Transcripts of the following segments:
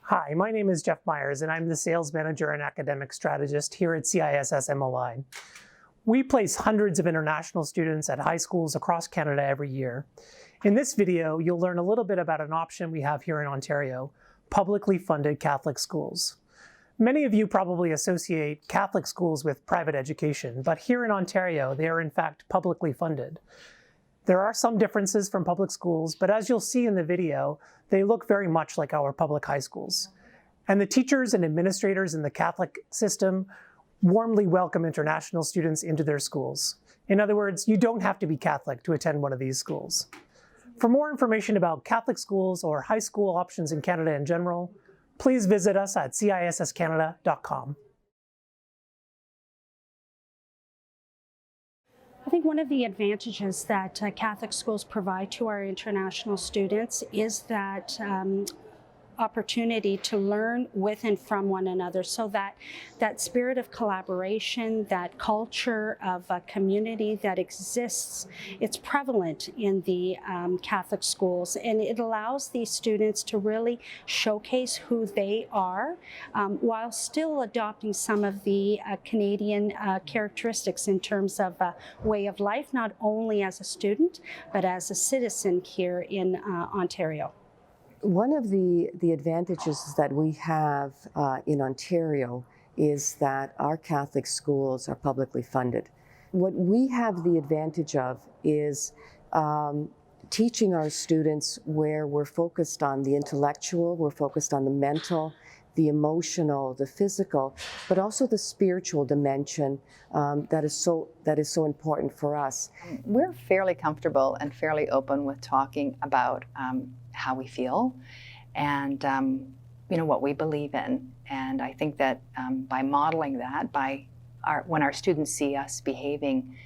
Hi, my name is Jeff Myers, and I'm the Sales Manager and Academic Strategist here at CISS MOI. We place hundreds of international students at high schools across Canada every year. In this video, you'll learn a little bit about an option we have here in Ontario, publicly funded Catholic schools. Many of you probably associate Catholic schools with private education, but here in Ontario, they are in fact publicly funded. There are some differences from public schools, but as you'll see in the video, they look very much like our public high schools. And the teachers and administrators in the Catholic system warmly welcome international students into their schools. In other words, you don't have to be Catholic to attend one of these schools. For more information about Catholic schools or high school options in Canada in general, please visit us at cisscanada.com. I think one of the advantages that Catholic schools provide to our international students is that opportunity to learn with and from one another, so that spirit of collaboration, that culture of a community that exists, it's prevalent in the Catholic schools, and it allows these students to really showcase who they are while still adopting some of the Canadian characteristics in terms of way of life, not only as a student, but as a citizen here in Ontario. One of the advantages that we have in Ontario is that our Catholic schools are publicly funded. What we have the advantage of is teaching our students where we're focused on the intellectual, we're focused on the mental, the emotional, the physical, but also the spiritual dimension that is so important for us. We're fairly comfortable and fairly open with talking about how we feel and what we believe in. And I think that by modeling that, when our students see us behaving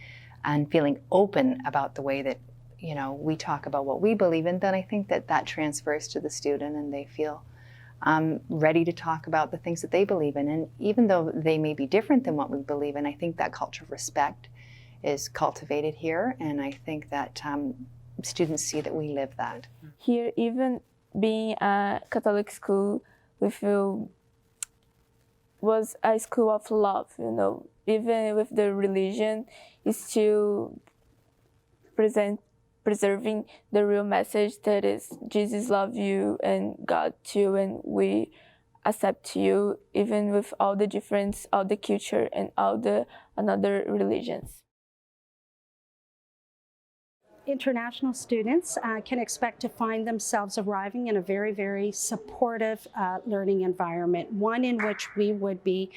and feeling open about the way that we talk about what we believe in, then I think that transfers to the student and they feel ready to talk about the things that they believe in. And even though they may be different than what we believe in, I think that culture of respect is cultivated here, and I think that students see that we live that. Here, even being a Catholic school, we feel was a school of love, even with the religion, it's still preserving the real message that is Jesus loves you and God too, and we accept you even with all the difference, all the culture and all the another religions. International students can expect to find themselves arriving in a very, very supportive learning environment, one in which we would be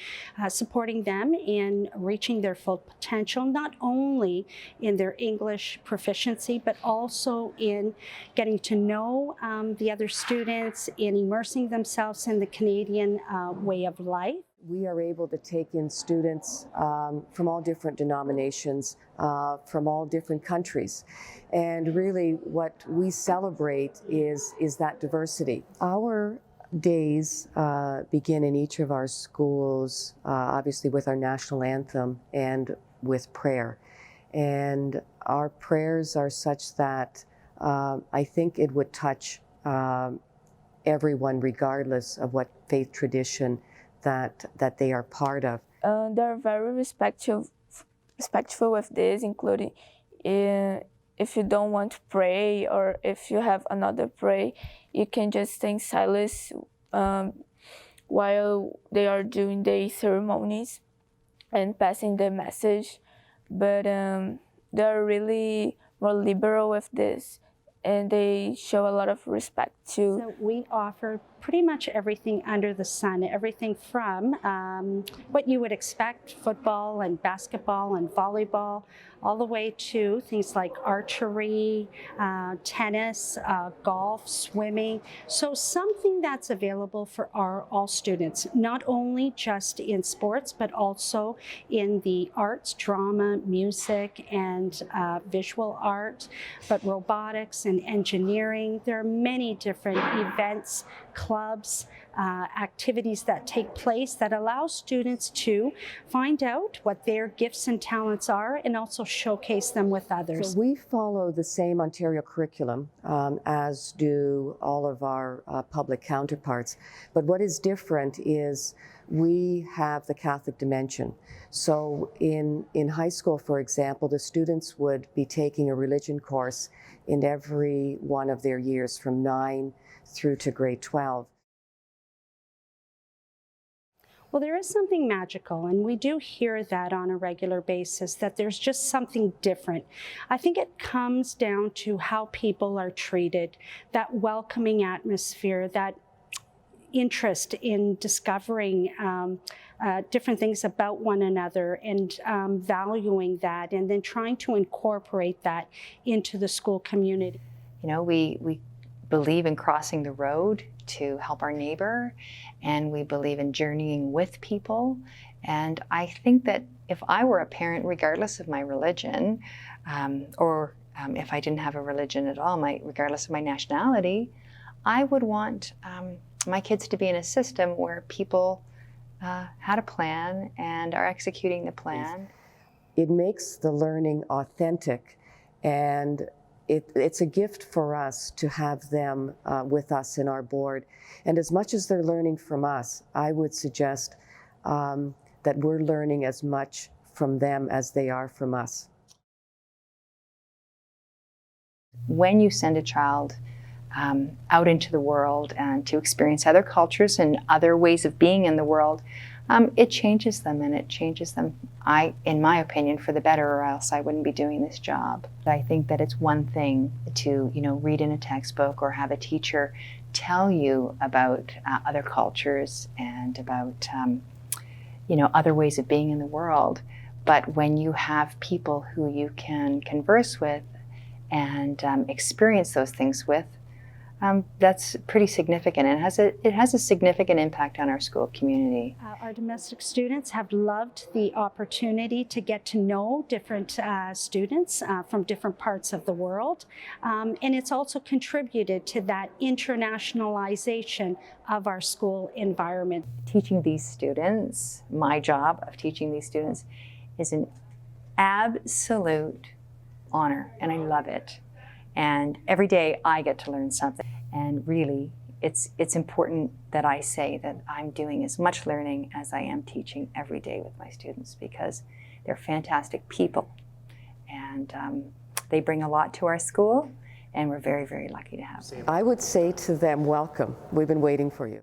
supporting them in reaching their full potential, not only in their English proficiency, but also in getting to know the other students, in immersing themselves in the Canadian way of life. We are able to take in students from all different denominations, from all different countries. And really what we celebrate is that diversity. Our days begin in each of our schools, obviously with our national anthem and with prayer. And our prayers are such that I think it would touch everyone regardless of what faith tradition that they are part of. They're very respectful with this, including if you don't want to pray or if you have another pray, you can just stay in silence while they are doing the ceremonies and passing the message. But they're really more liberal with this, and they show a lot of respect too. So we offer pretty much everything under the sun, everything from what you would expect, football and basketball and volleyball, all the way to things like archery, tennis, golf, swimming. So something that's available for all students, not only just in sports, but also in the arts, drama, music, and visual art, but robotics and engineering. There are many different events, clubs, activities that take place that allow students to find out what their gifts and talents are and also showcase them with others. So we follow the same Ontario curriculum as do all of our public counterparts. But what is different is we have the Catholic dimension. So in high school, for example, the students would be taking a religion course in every one of their years from 9 through to grade 12. Well, there is something magical, and we do hear that on a regular basis, that there's just something different. I think it comes down to how people are treated, that welcoming atmosphere, that interest in discovering different things about one another and valuing that, and then trying to incorporate that into the school community. You know, we believe in crossing the road to help our neighbor, and we believe in journeying with people. And I think that if I were a parent, regardless of my religion, or if I didn't have a religion at all, regardless of my nationality, I would want my kids to be in a system where people had a plan and are executing the plan. It makes the learning authentic, and it's a gift for us to have them with us in our board. And as much as they're learning from us, I would suggest that we're learning as much from them as they are from us. When you send a child out into the world and to experience other cultures and other ways of being in the world, it changes them, and it changes them, in my opinion, for the better, or else I wouldn't be doing this job. I think that it's one thing to, read in a textbook or have a teacher tell you about other cultures and about, other ways of being in the world. But when you have people who you can converse with and experience those things with, that's pretty significant. And it has a significant impact on our school community. Our domestic students have loved the opportunity to get to know different students from different parts of the world. And it's also contributed to that internationalization of our school environment. Teaching these students, my job of teaching these students, is an absolute honor, and I love it. And every day I get to learn something. And really, it's important that I say that I'm doing as much learning as I am teaching every day with my students, because they're fantastic people. And they bring a lot to our school, and we're very, very lucky to have them. I would say to them, welcome. We've been waiting for you.